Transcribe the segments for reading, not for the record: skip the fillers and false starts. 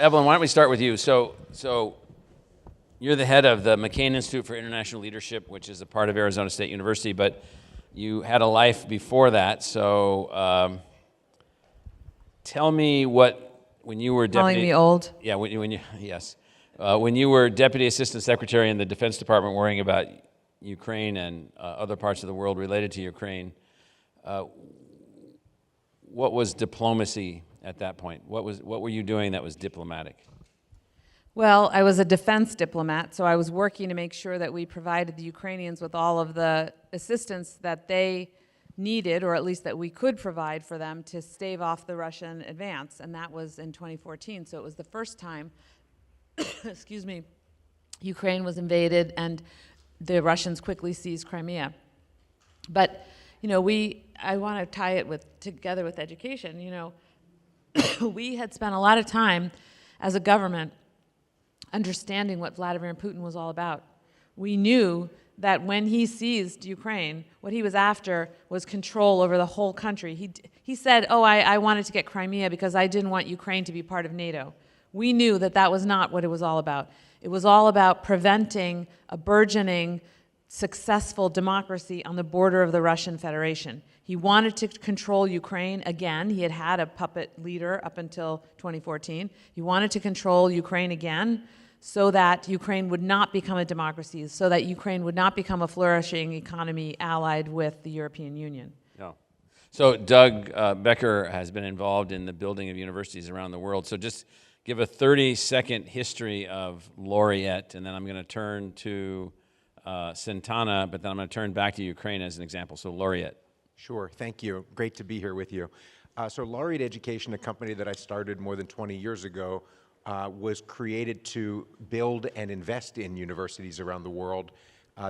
Evelyn, why don't we start with you? So you're the head of the McCain Institute for International Leadership, which is a part of Arizona State University, but you had a life before that. So tell me when you were deputy... Calling me old? Yeah, yes. When you were Deputy Assistant Secretary in the Defense Department worrying about Ukraine and other parts of the world related to Ukraine, what was diplomacy at that point? What were you doing that was diplomatic? Well, I was a defense diplomat, so I was working to make sure that we provided the Ukrainians with all of the assistance that they needed, or at least that we could provide for them to stave off the Russian advance, and that was in 2014. So it was the first time, excuse me, Ukraine was invaded and the Russians quickly seized Crimea. But, you know, I want to tie it together with education. You know, we had spent a lot of time as a government understanding what Vladimir Putin was all about. We knew that when he seized Ukraine, what he was after was control over the whole country. He said, oh, I wanted to get Crimea because I didn't want Ukraine to be part of NATO. We knew that that was not what it was all about. It was all about preventing a burgeoning, successful democracy on the border of the Russian Federation. He wanted to control Ukraine again. He had a puppet leader up until 2014. He wanted to control Ukraine again so that Ukraine would not become a democracy, so that Ukraine would not become a flourishing economy allied with the European Union. No. So Doug Becker has been involved in the building of universities around the world. So just give a 30-second history of Laureate, and then I'm going to turn to Cintana, but then I'm going to turn back to Ukraine as an example. So Laureate. Sure, thank you. Great to be here with you. So Laureate Education, a company that I started more than 20 years ago, was created to build and invest in universities around the world.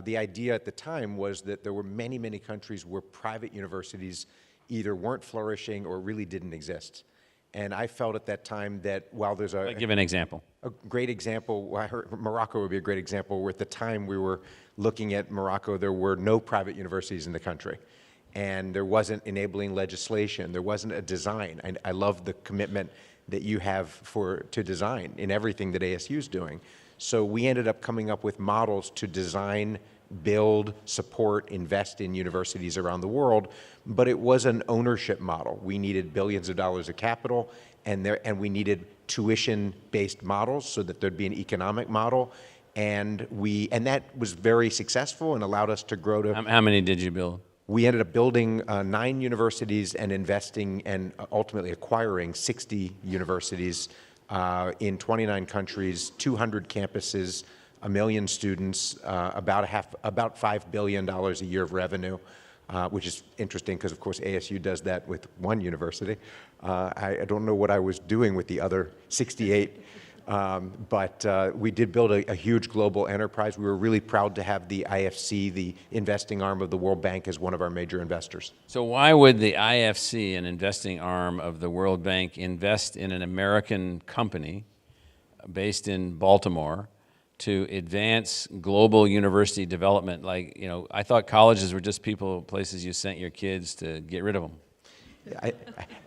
The idea at the time was that there were many, many countries where private universities either weren't flourishing or really didn't exist. And I felt at that time that while there's Give an example. A great example, well, I heard Morocco would be a great example, where at the time we were looking at Morocco, there were no private universities in the country. And there wasn't enabling legislation, there wasn't a design. I love the commitment that you have to design in everything that ASU is doing. So we ended up coming up with models to design, build, support, invest in universities around the world, but it was an ownership model. We needed billions of dollars of capital, and we needed tuition-based models so that there'd be an economic model, and that was very successful and allowed us to grow to... How many did you build? We ended up building 9 universities and investing and ultimately acquiring 60 universities in 29 countries, 200 campuses, 1 million students, about $5 billion a year of revenue, which is interesting because, of course, ASU does that with 1 university. I don't know what I was doing with the other 68. But we did build a huge global enterprise. We were really proud to have the IFC, the investing arm of the World Bank, as one of our major investors. So why would the IFC, an investing arm of the World Bank, invest in an American company based in Baltimore to advance global university development? Like, you know, I thought colleges were just places you sent your kids to get rid of them.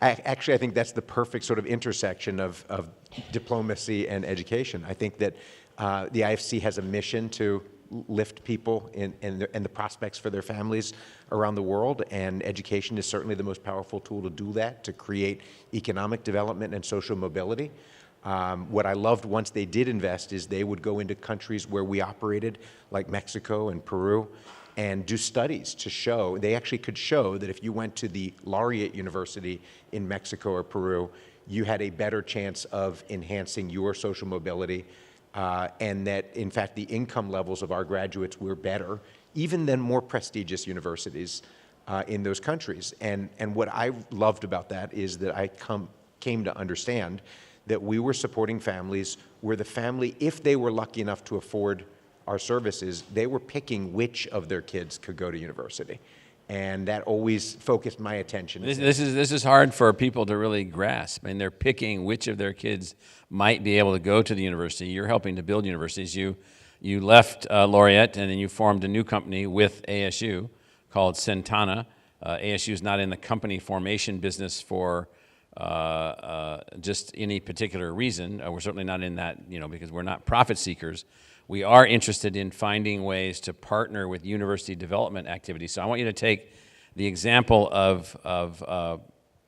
Actually, I think that's the perfect sort of intersection of diplomacy and education. I think that the IFC has a mission to lift people and the prospects for their families around the world, and education is certainly the most powerful tool to do that, to create economic development and social mobility. What I loved once they did invest is they would go into countries where we operated, like Mexico and Peru, and do studies to show, they actually could show that if you went to the Laureate University in Mexico or Peru, you had a better chance of enhancing your social mobility, and that, in fact, the income levels of our graduates were better, even than more prestigious universities in those countries. And what I loved about that is that I came to understand that we were supporting families where the family, if they were lucky enough to afford our services, they were picking which of their kids could go to university. And that always focused my attention. This is hard for people to really grasp. I mean, they're picking which of their kids might be able to go to the university. You're helping to build universities. You left Laureate, and then you formed a new company with ASU called Cintana. ASU is not in the company formation business for just any particular reason. We're certainly not in that, because we're not profit seekers. We are interested in finding ways to partner with university development activities. So I want you to take the example of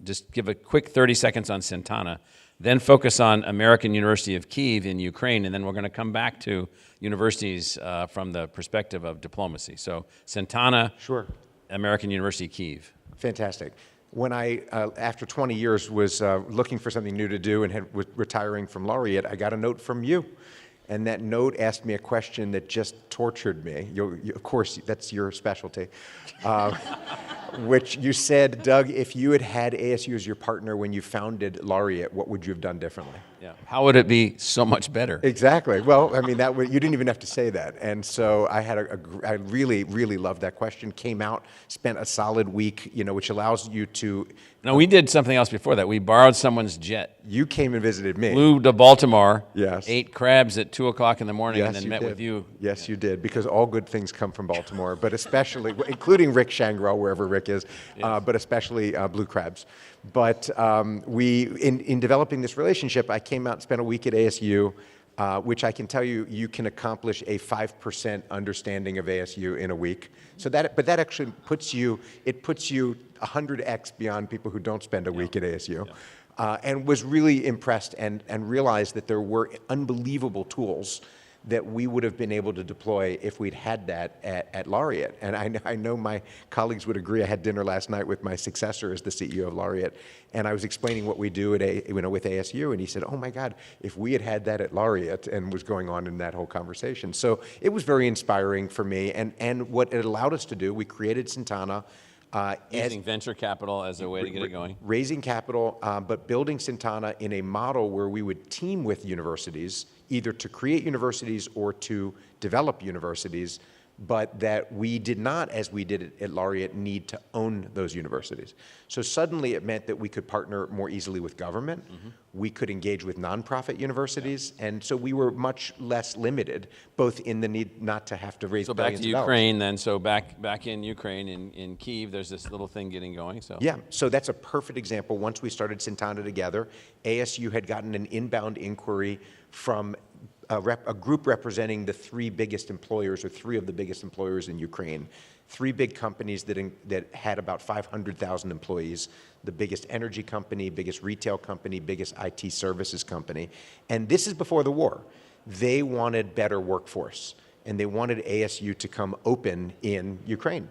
just give a quick 30 seconds on Cintana, then focus on American University of Kyiv in Ukraine, and then we're going to come back to universities from the perspective of diplomacy. So Cintana, Sure. American University Kyiv. Fantastic. When I, after 20 years, was looking for something new to do and was retiring from Laureate, I got a note from you. And that note asked me a question that just tortured me. Of course, that's your specialty. Which you said, Doug, if you had had ASU as your partner when you founded Laureate, what would you have done differently? Yeah. How would it be so much better? Exactly. Well, I mean, you didn't even have to say that. And so I really, really loved that question. Came out, spent a solid week, which allows you to. No, we did something else before that. We borrowed someone's jet. You came and visited me. Flew to Baltimore. Yes. Ate crabs at 2 o'clock in the morning, Yes, and then you met did. with you. Yes, you did, because all good things come from Baltimore, but especially, including Rick Shangrell, wherever Rick is, but especially blue crabs. But in developing this relationship, I came out and spent a week at ASU, which I can tell you, you can accomplish a 5% understanding of ASU in a week. So but that actually puts you 100x beyond people who don't spend a week at ASU. And was really impressed and realized that there were unbelievable tools that we would have been able to deploy if we'd had that at Laureate. And I know my colleagues would agree. I had dinner last night with my successor as the CEO of Laureate, and I was explaining what we do with ASU, and he said, oh my God, if we had had that at Laureate, and was going on in that whole conversation. So it was very inspiring for me, and what it allowed us to do, we created Cintana, Using venture capital as a way to get it going. Raising capital, but building Cintana in a model where we would team with universities, either to create universities or to develop universities, but that we did not, as we did at Laureate, need to own those universities. So suddenly it meant that we could partner more easily with government, we could engage with nonprofit universities, and so we were much less limited, both in the need not to have to raise billions of dollars. So back to Ukraine then, so back in Ukraine, in Kyiv, there's this little thing getting going, so. Yeah, so that's a perfect example. Once we started Cintana together, ASU had gotten an inbound inquiry from a group representing the three biggest employers, or three of the biggest employers in Ukraine. Three big companies that had about 500,000 employees, the biggest energy company, biggest retail company, biggest IT services company. And this is before the war. They wanted better workforce, and they wanted ASU to come open in Ukraine.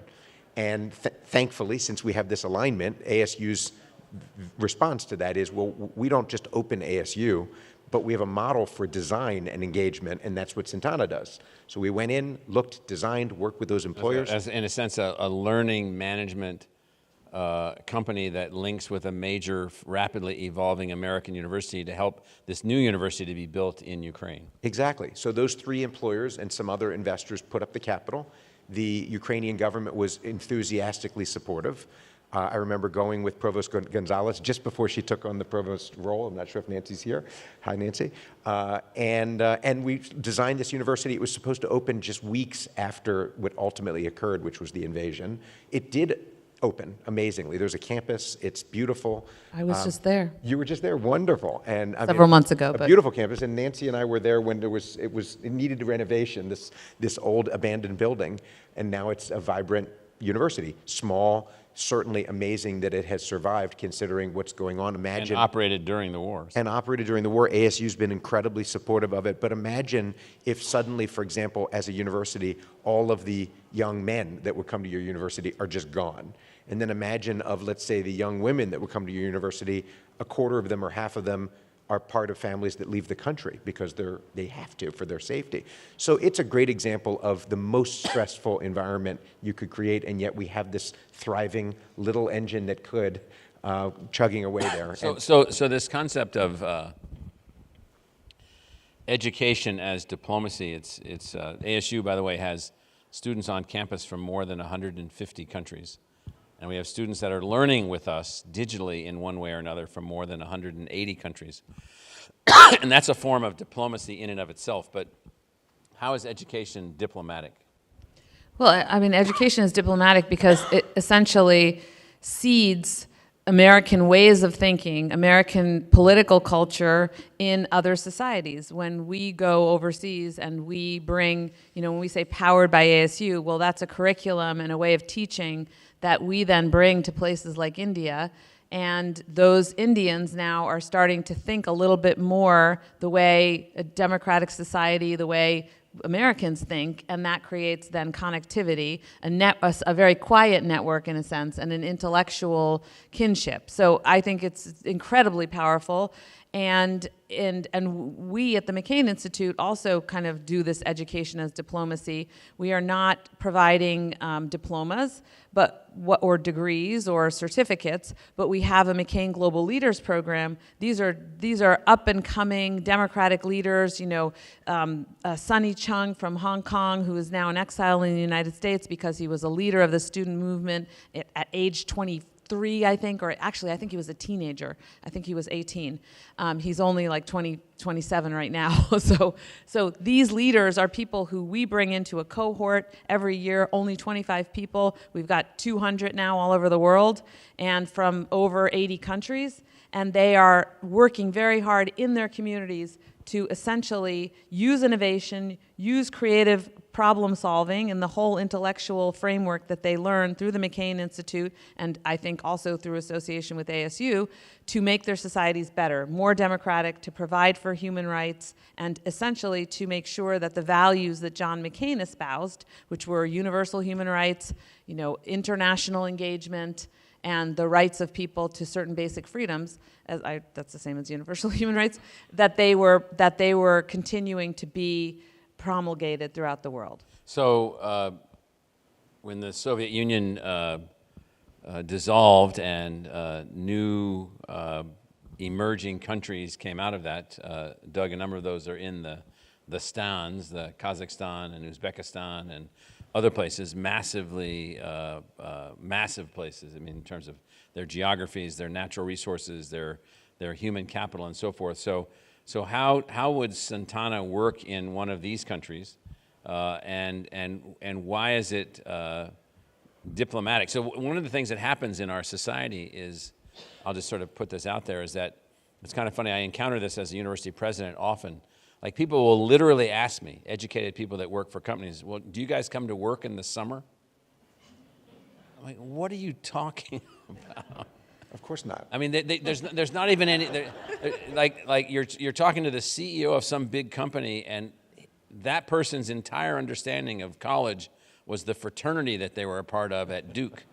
And thankfully, since we have this alignment, ASU's response to that is, well, we don't just open ASU, but we have a model for design and engagement, and that's what Cintana does. So we went in, looked, designed, worked with those employers. As in a sense, a learning management company that links with a major, rapidly evolving American university to help this new university to be built in Ukraine. Exactly. So those three employers and some other investors put up the capital. The Ukrainian government was enthusiastically supportive. I remember going with Provost Gonzalez just before she took on the provost role. I'm not sure if Nancy's here. Hi, Nancy. And we designed this university. It was supposed to open just weeks after what ultimately occurred, which was the invasion. It did open amazingly. There's a campus. It's beautiful. I was just there. You were just there. Wonderful. And Several months ago. A beautiful campus. And Nancy and I were there when it needed renovation, this old abandoned building. And now it's a vibrant university. Small, certainly amazing that it has survived considering what's going on. Imagine. And operated during the war. And operated during the war. ASU's been incredibly supportive of it. But imagine if suddenly, for example, as a university, all of the young men that would come to your university are just gone. And then imagine of, let's say, the young women that would come to your university, a quarter of them or half of them are part of families that leave the country because they have to for their safety. So it's a great example of the most stressful environment you could create, and yet we have this thriving little engine that could chugging away there. So this concept of education as diplomacy, it's ASU, by the way, has students on campus from more than 150 countries. And we have students that are learning with us digitally in one way or another from more than 180 countries. And that's a form of diplomacy in and of itself. But how is education diplomatic? Well, I mean, education is diplomatic because it essentially seeds American ways of thinking, American political culture in other societies. When we go overseas and we bring, when we say powered by ASU, well, that's a curriculum and a way of teaching that we then bring to places like India. And those Indians now are starting to think a little bit more the way a democratic society, the way Americans think, and that creates then connectivity, a very quiet network in a sense, and an intellectual kinship. So I think it's incredibly powerful. And we at the McCain Institute also kind of do this education as diplomacy. We are not providing diplomas, or degrees or certificates, but we have a McCain Global Leaders Program. These are up and coming democratic leaders. Sunny Chung from Hong Kong, who is now in exile in the United States because he was a leader of the student movement at age 23, I think, or actually I think he was a teenager. I think he was 18. He's only like 27 right now. So these leaders are people who we bring into a cohort every year, only 25 people. We've got 200 now all over the world and from over 80 countries. And they are working very hard in their communities to essentially use innovation, use creative problem solving and the whole intellectual framework that they learn through the McCain Institute, and I think also through association with ASU, to make their societies better, more democratic, to provide for human rights, and essentially to make sure that the values that John McCain espoused, which were universal human rights, international engagement, and the rights of people to certain basic freedoms, that's the same as universal human rights, that they were continuing to be promulgated throughout the world. So when the Soviet Union dissolved and new emerging countries came out of that, Doug, a number of those are in the stans, the Kazakhstan and Uzbekistan and other places, massive places, in terms of their geographies, their natural resources, their human capital and so forth. So how would Cintana work in one of these countries, and why is it diplomatic? So one of the things that happens in our society is, I'll just sort of put this out there, is that it's kind of funny, I encounter this as a university president often. Like, people will literally ask me, educated people that work for companies, well, do you guys come to work in the summer? I'm like, what are you talking about? Of course not. I mean, there's not even any, like you're talking to the CEO of some big company, and that person's entire understanding of college was the fraternity that they were a part of at Duke,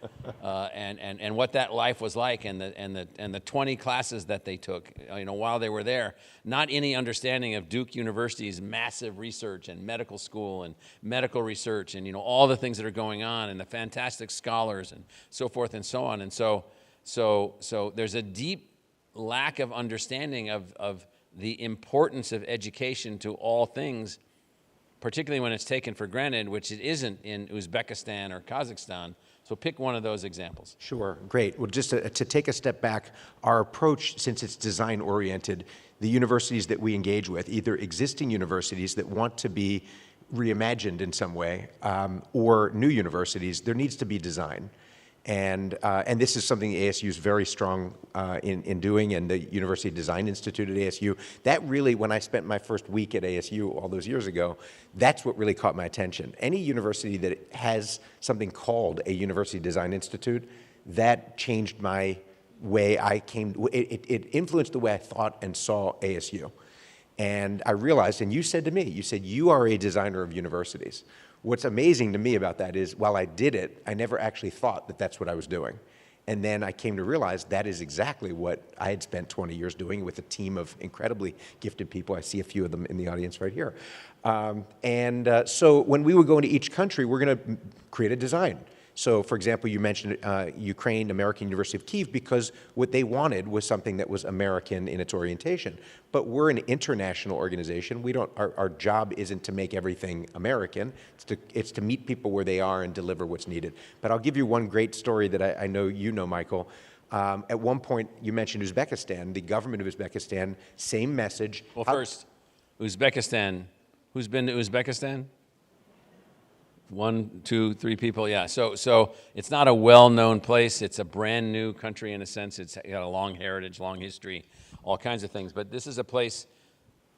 and what that life was like, and the 20 classes that they took, while they were there. Not any understanding of Duke University's massive research and medical school and medical research, and all the things that are going on, and the fantastic scholars and so forth and so on. And so there's a deep lack of understanding of the importance of education to all things, particularly when it's taken for granted, which it isn't in Uzbekistan or Kazakhstan. So pick one of those examples. Sure, great. Well, just to take a step back, our approach, since it's design-oriented, the universities that we engage with, either existing universities that want to be reimagined in some way, or new universities, there needs to be design. And this is something ASU is very strong in doing, and the University Design Institute at ASU. That really, when I spent my first week at ASU all those years ago, that's what really caught my attention. Any university that has something called a University Design Institute, that changed my way it influenced the way I thought and saw ASU. And I realized, and you said to me, you are a designer of universities. What's amazing to me about that is, while I did it, I never actually thought that that's what I was doing. And then I came to realize that is exactly what I had spent 20 years doing with a team of incredibly gifted people. I see a few of them in the audience right here. So when we would go into each country, we're going to create a design. So, for example, you mentioned Ukraine, American University of Kyiv, because what they wanted was something that was American in its orientation. But we're an international organization. Our job isn't to make everything American. It's to meet people where they are and deliver what's needed. But I'll give you one great story that I know you know, Michael. At one point, you mentioned Uzbekistan. The government of Uzbekistan, same message. Well, first, Uzbekistan. Who's been to Uzbekistan? 1, 2, 3 people, yeah. So it's not a well-known place. It's a brand-new country in a sense. It's got a long heritage, long history, all kinds of things. But this is a place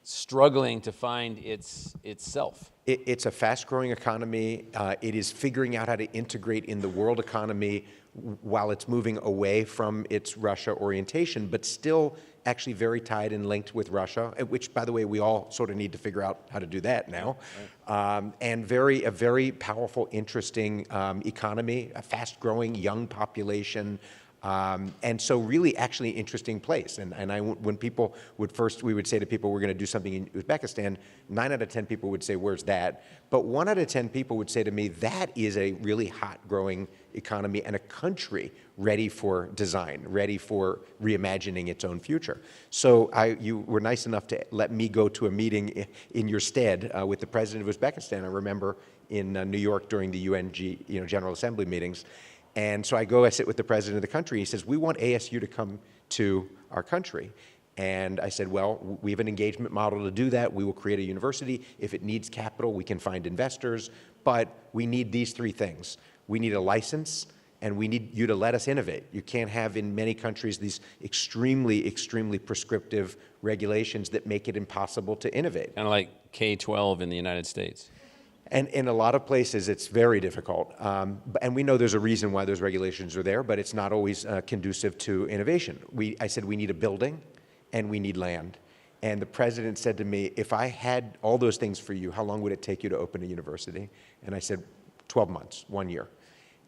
struggling to find itself. It's a fast-growing economy. It is figuring out how to integrate in the world economy while it's moving away from its Russia orientation, but still actually very tied and linked with Russia, which, by the way, we all sort of need to figure out how to do that now. Right. And a very powerful, interesting economy, a fast-growing young population. And so really actually interesting place. And when people we would say to people, we're going to do something in Uzbekistan, 9 out of 10 people would say, where's that? But 1 out of 10 people would say to me, that is a really hot growing economy and a country ready for design, ready for reimagining its own future. So you were nice enough to let me go to a meeting in your stead with the president of Uzbekistan. I remember in New York during the UNG General Assembly meetings. And so I sit with the president of the country. He says, we want ASU to come to our country. And I said, well, we have an engagement model to do that. We will create a university. If it needs capital, we can find investors. But we need these 3 things. We need a license, and we need you to let us innovate. You can't have in many countries these extremely, extremely prescriptive regulations that make it impossible to innovate. Kind of like K-12 in the United States. And in a lot of places, it's very difficult. And we know there's a reason why those regulations are there, but it's not always conducive to innovation. I said, we need a building and we need land. And the president said to me, if I had all those things for you, how long would it take you to open a university? And I said, 12 months, 1 year.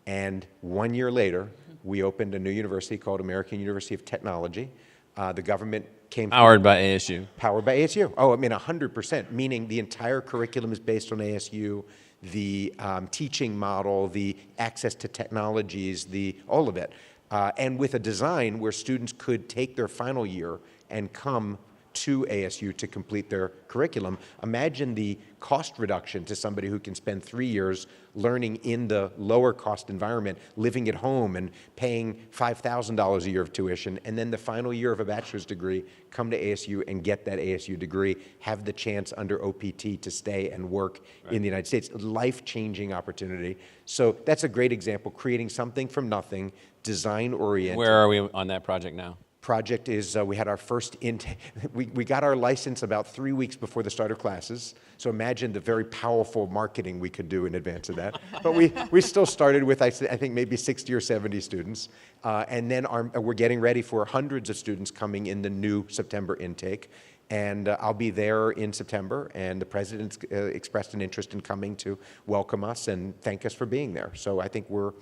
And 1 year later, we opened a new university called American University of Technology. The government came Powered by ASU. Powered by ASU. Oh, I mean, 100%, meaning the entire curriculum is based on ASU, the teaching model, the access to technologies, all of it. And with a design where students could take their final year and come to ASU to complete their curriculum. Imagine the cost reduction to somebody who can spend 3 years learning in the lower cost environment, living at home and paying $5,000 a year of tuition, and then the final year of a bachelor's degree, come to ASU and get that ASU degree, have the chance under OPT to stay and work in the United States. Life-changing opportunity. So that's a great example, creating something from nothing, design-oriented. Where are we on that project now? Project is, we had our first intake. We got our license about 3 weeks before the start of classes. So imagine the very powerful marketing we could do in advance of that. But we still started with, I think, maybe 60 or 70 students. And then we're getting ready for hundreds of students coming in the new September intake. And I'll be there in September, and the president expressed an interest in coming to welcome us and thank us for being there. So I think we're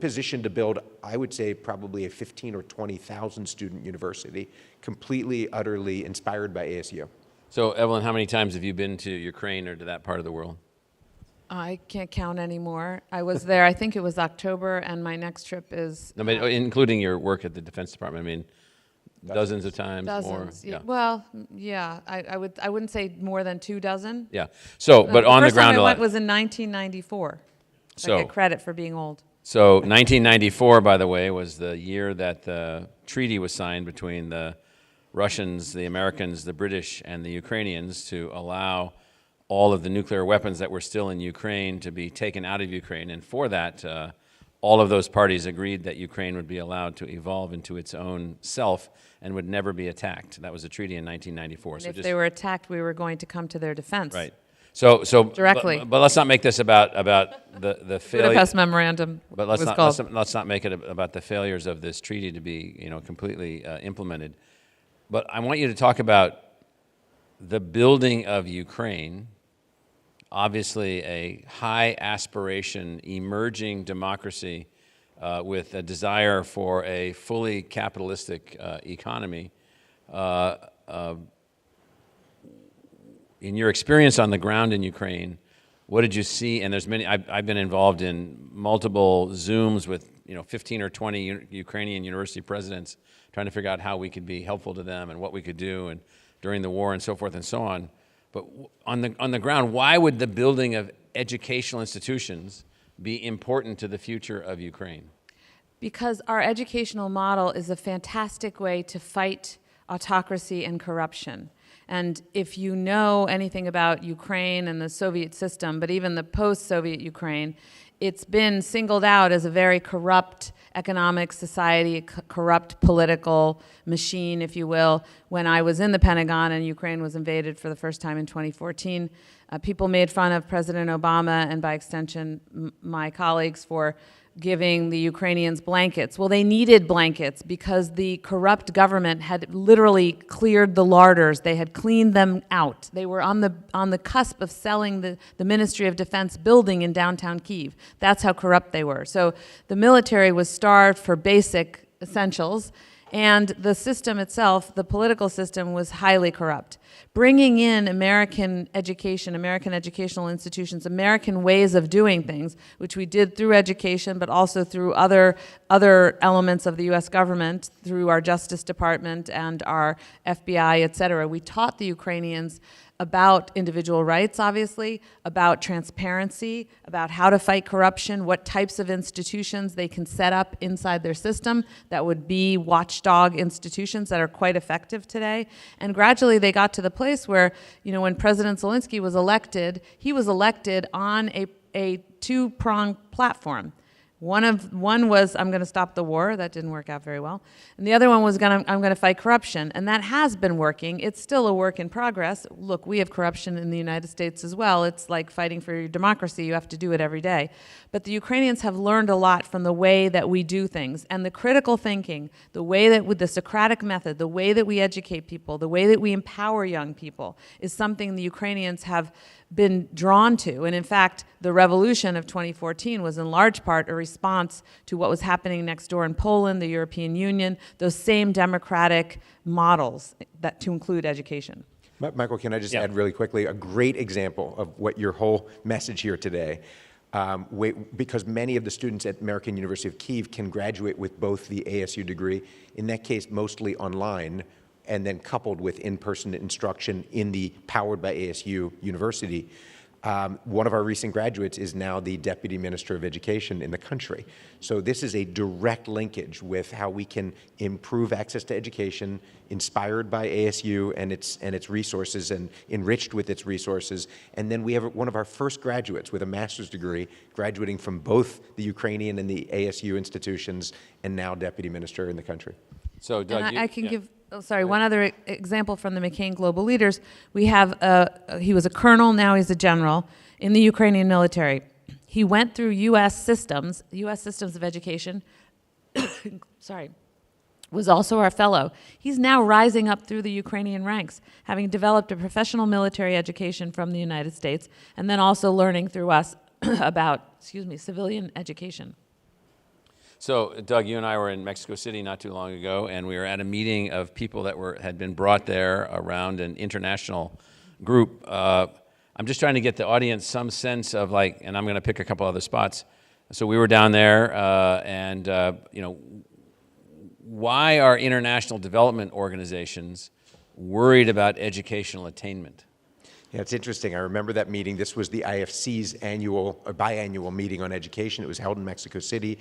positioned to build, I would say, probably a 15 or 20,000 student university, completely, utterly inspired by ASU. So, Evelyn, how many times have you been to Ukraine or to that part of the world? I can't count anymore. I was there, I think it was October, and my next trip is... No, but including your work at the Defense Department, I mean, dozens of times, dozens, more? yeah. Well, yeah, I wouldn't say more than 2 dozen. Yeah. So, but on the ground The first time I a went lot. was in 1994. So, I get credit for being old. So 1994, by the way, was the year that the treaty was signed between the Russians, the Americans, the British, and the Ukrainians to allow all of the nuclear weapons that were still in Ukraine to be taken out of Ukraine. And for that, all of those parties agreed that Ukraine would be allowed to evolve into its own self and would never be attacked. That was a treaty in 1994. And so if they were attacked, we were going to come to their defense. Right. So Directly. But let's not make this about the failure. Budapest Memorandum But let's not make it about the failures of this treaty to be completely implemented. But I want you to talk about the building of Ukraine. Obviously, a high aspiration, emerging democracy with a desire for a fully capitalistic economy. In your experience on the ground in Ukraine, what did you see? And there's many. I've been involved in multiple Zooms with 15 or 20 Ukrainian university presidents, trying to figure out how we could be helpful to them and what we could do, and during the war and so forth and so on. But on the ground, why would the building of educational institutions be important to the future of Ukraine? Because our educational model is a fantastic way to fight autocracy and corruption. And if you know anything about Ukraine and the Soviet system, but even the post-Soviet Ukraine, it's been singled out as a very corrupt economic society, a corrupt political machine, if you will. When I was in the Pentagon and Ukraine was invaded for the first time in 2014, people made fun of President Obama and by extension my colleagues for giving the Ukrainians blankets. Well, they needed blankets because the corrupt government had literally cleared the larders. They had cleaned them out. They were on the cusp of selling the Ministry of Defense building in downtown Kyiv. That's how corrupt they were. So the military was starved for basic essentials, and the system itself, the political system, was highly corrupt. Bringing in American education, American educational institutions, American ways of doing things, which we did through education, but also through other elements of the U.S. government, through our Justice Department and our FBI, et cetera. We taught the Ukrainians about individual rights, obviously, about transparency, about how to fight corruption, what types of institutions they can set up inside their system that would be watchdog institutions that are quite effective today. And gradually they got to the place where, you know, when President Zelensky was elected, he was elected on a two-pronged platform. One was, I'm going to stop the war. That didn't work out very well. And the other one was, I'm going to fight corruption. And that has been working. It's still a work in progress. Look, we have corruption in the United States as well. It's like fighting for your democracy. You have to do it every day. But the Ukrainians have learned a lot from the way that we do things. And the critical thinking, the way that with the Socratic method, the way that we educate people, the way that we empower young people is something the Ukrainians have been drawn to. And in fact, the revolution of 2014 was in large part a response to what was happening next door in Poland, the European Union, those same democratic models that to include education. Michael, can I just add really quickly, a great example of what your whole message here today, because many of the students at American University of Kyiv can graduate with both the ASU degree, in that case mostly online, and then coupled with in-person instruction in the powered by ASU University. One of our recent graduates is now the Deputy Minister of Education in the country. So this is a direct linkage with how we can improve access to education, inspired by ASU and its resources and enriched with its resources. And then we have one of our first graduates with a master's degree graduating from both the Ukrainian and the ASU institutions, and now Deputy Minister in the country. So, Doug, and I can give, one other example from the McCain Global Leaders. We have, he was a colonel, now he's a general in the Ukrainian military. He went through U.S. systems of education, was also our fellow. He's now rising up through the Ukrainian ranks, having developed a professional military education from the United States, and then also learning through us about, civilian education. So, Doug, you and I were in Mexico City not too long ago, and we were at a meeting of people that had been brought there around an international group. I'm just trying to get the audience some sense of, like, and I'm going to pick a couple other spots. So we were down there, and you know, why are international development organizations worried about educational attainment? Yeah, it's interesting. I remember that meeting. This was the IFC's biannual meeting on education. It was held in Mexico City.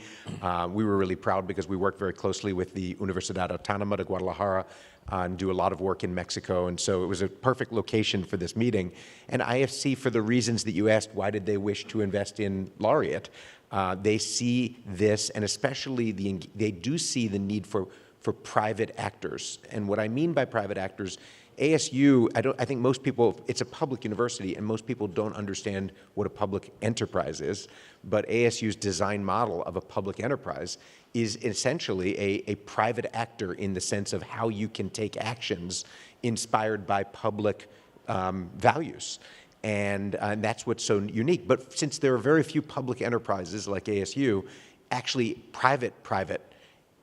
We were really proud because we worked very closely with the Universidad Autónoma de Guadalajara and do a lot of work in Mexico. And so it was a perfect location for this meeting. And IFC, for the reasons that you asked, why did they wish to invest in Laureate? They see this, and especially they do see the need for private actors. And what I mean by private actors, ASU, I think most people, it's a public university, and most people don't understand what a public enterprise is, but ASU's design model of a public enterprise is essentially a private actor in the sense of how you can take actions inspired by public values. And that's what's so unique. But since there are very few public enterprises like ASU, actually private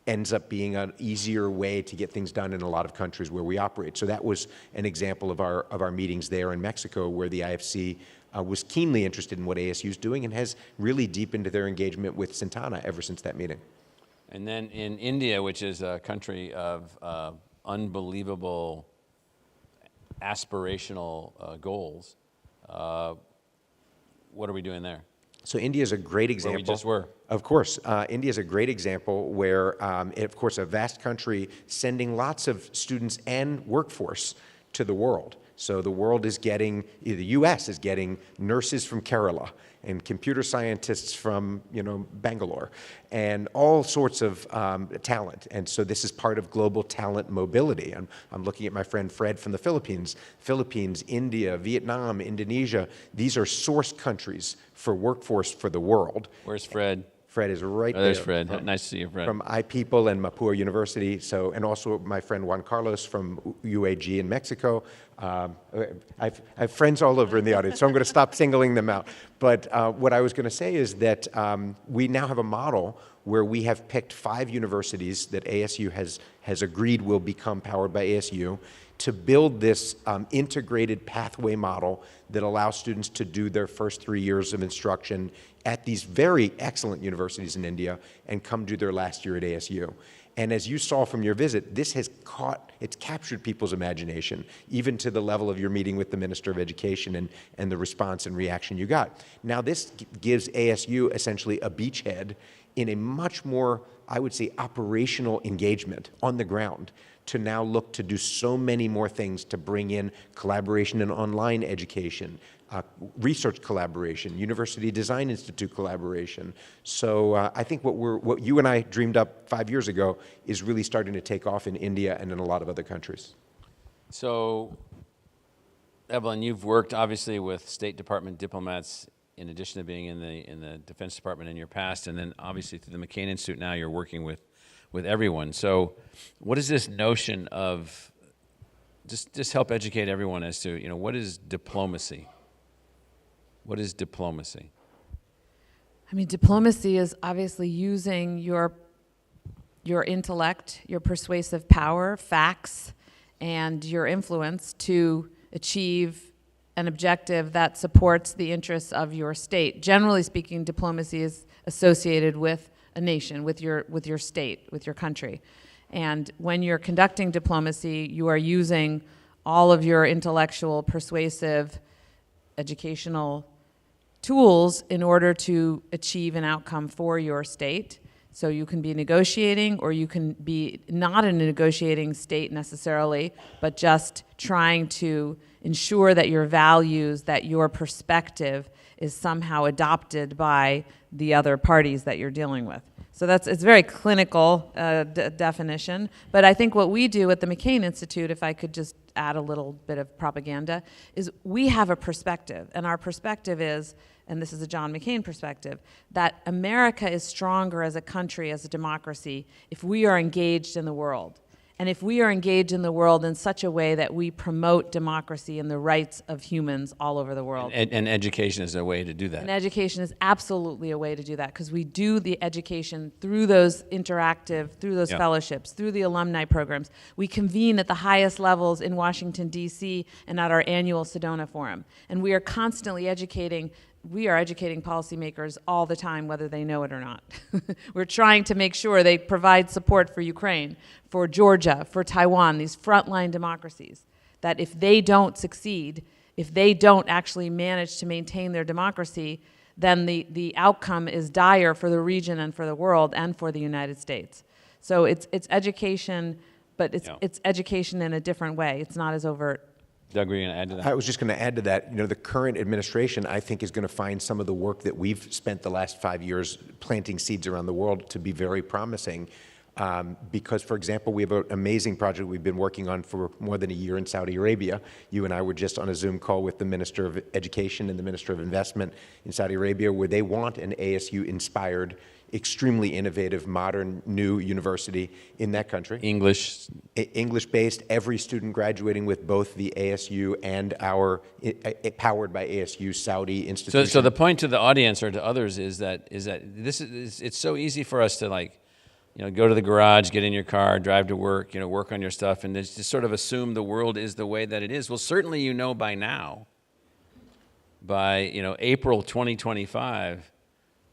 ends up being an easier way to get things done in a lot of countries where we operate. So that was an example of our meetings there in Mexico, where the IFC was keenly interested in what ASU is doing and has really deepened their engagement with Cintana ever since that meeting. And then in India, which is a country of unbelievable aspirational goals, what are we doing there? So India is a great example. Where we just were. Of course. India is a great example where, of course, a vast country sending lots of students and workforce to the world. So the world is getting, the US is getting nurses from Kerala and computer scientists from, Bangalore, and all sorts of talent. And so this is part of global talent mobility. I'm looking at my friend Fred from the Philippines. Philippines, India, Vietnam, Indonesia, these are source countries for workforce for the world. Where's Fred? Fred is right there. There's Fred. Nice to see you, Fred. From iPeople and Mapua University. So, and also my friend Juan Carlos from UAG in Mexico. I have friends all over in the audience, so I'm going to stop singling them out. But what I was going to say is that we now have a model where we have picked 5 universities that ASU has agreed will become powered by ASU to build this integrated pathway model that allows students to do their first 3 years of instruction at these very excellent universities in India and come do their last year at ASU. And as you saw from your visit, this has it's captured people's imagination, even to the level of your meeting with the Minister of Education and the response and reaction you got. Now this gives ASU essentially a beachhead in a much more, I would say, operational engagement on the ground to now look to do so many more things to bring in collaboration and online education, research collaboration, University Design Institute collaboration. So I think what you and I dreamed up 5 years ago is really starting to take off in India and in a lot of other countries. So, Evelyn, you've worked obviously with State Department diplomats in addition to being in the Defense Department in your past, and then obviously through the McCain Institute now you're working with everyone. So what is this notion of, just help educate everyone as to, what is diplomacy? What is diplomacy? I mean, diplomacy is obviously using your intellect, your persuasive power, facts, and your influence to achieve an objective that supports the interests of your state. Generally speaking, diplomacy is associated with a nation, with your state, with your country. And when you're conducting diplomacy, you are using all of your intellectual, persuasive, educational tools in order to achieve an outcome for your state. So you can be negotiating, or you can be not in a negotiating state necessarily, but just trying to ensure that your values, that your perspective is somehow adopted by the other parties that you're dealing with. So it's very clinical definition, but I think what we do at the McCain Institute, if I could just add a little bit of propaganda, is we have a perspective, and our perspective is, and this is a John McCain perspective, that America is stronger as a country, as a democracy, if we are engaged in the world. And if we are engaged in the world in such a way that we promote democracy and the rights of humans all over the world. And education is a way to do that. And education is absolutely a way to do that, because we do the education through those through those fellowships, through the alumni programs. We convene at the highest levels in Washington, D.C., and at our annual Sedona Forum. And we are constantly educating policymakers all the time, whether they know it or not. We're trying to make sure they provide support for Ukraine, for Georgia, for Taiwan, these frontline democracies, that if they don't succeed, if they don't actually manage to maintain their democracy, then the outcome is dire for the region and for the world and for the United States. So it's education, but it's education in a different way. It's not as overt. Doug, were you going to add to that? I was just going to add to that, the current administration, I think, is going to find some of the work that we've spent the last 5 years planting seeds around the world to be very promising. Because, for example, we have an amazing project we've been working on for more than a year in Saudi Arabia. You and I were just on a Zoom call with the Minister of Education and the Minister of Investment in Saudi Arabia, where they want an ASU-inspired, extremely innovative, modern, new university in that country. English-based, every student graduating with both the ASU and our powered by ASU Saudi institution. So the point to the audience or to others is that it's so easy for us to go to the garage, get in your car, drive to work, work on your stuff, and just sort of assume the world is the way that it is. Well, certainly by now, by April 2025,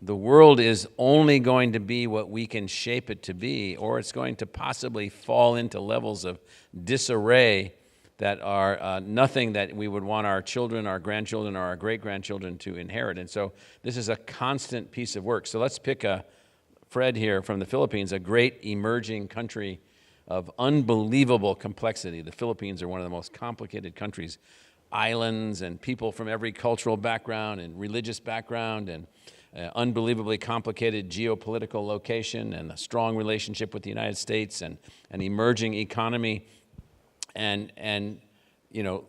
the world is only going to be what we can shape it to be, or it's going to possibly fall into levels of disarray that are nothing that we would want our children, our grandchildren, or our great-grandchildren to inherit. And so this is a constant piece of work. So let's pick Fred here from the Philippines, a great emerging country of unbelievable complexity. The Philippines are one of the most complicated countries, islands and people from every cultural background and religious background, and unbelievably complicated geopolitical location, and a strong relationship with the United States, and an emerging economy. And you know,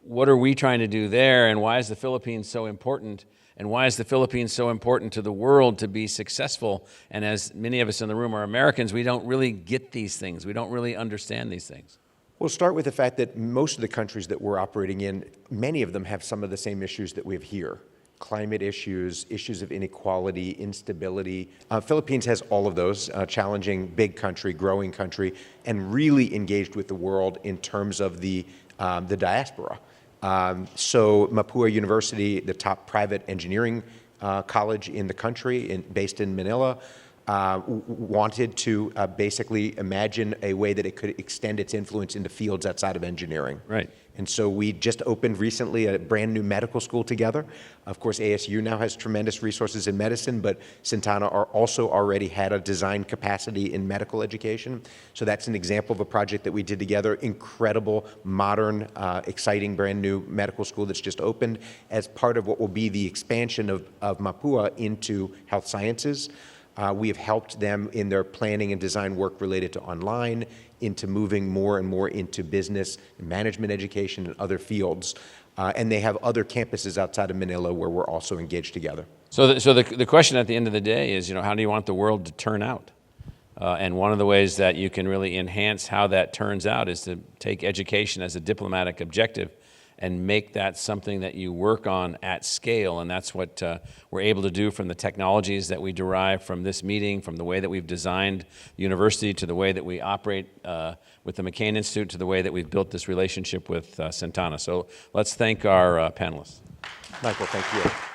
what are we trying to do there, and why is the Philippines so important? And why is the Philippines so important to the world to be successful? And as many of us in the room are Americans, we don't really get these things. We don't really understand these things. We'll start with the fact that most of the countries that we're operating in, many of them have some of the same issues that we have here. Climate issues, issues of inequality, instability. Philippines has all of those, challenging, big country, growing country, and really engaged with the world in terms of the diaspora. So Mapua University, the top private engineering college in the country, based in Manila, wanted to basically imagine a way that it could extend its influence into fields outside of engineering. Right. And so we just opened recently a brand new medical school together. Of course, ASU now has tremendous resources in medicine, but Cintana also already had a design capacity in medical education. So that's an example of a project that we did together. Incredible, modern, exciting, brand new medical school that's just opened as part of what will be the expansion of Mapua into health sciences. We have helped them in their planning and design work related to online, into moving more and more into business and management education and other fields. And they have other campuses outside of Manila where we're also engaged together. So the question at the end of the day is, you know, how do you want the world to turn out? And one of the ways that you can really enhance how that turns out is to take education as a diplomatic objective and make that something that you work on at scale. And that's what we're able to do from the technologies that we derive from this meeting, from the way that we've designed the university, to the way that we operate with the McCain Institute, to the way that we've built this relationship with Cintana. So let's thank our panelists. Michael, thank you.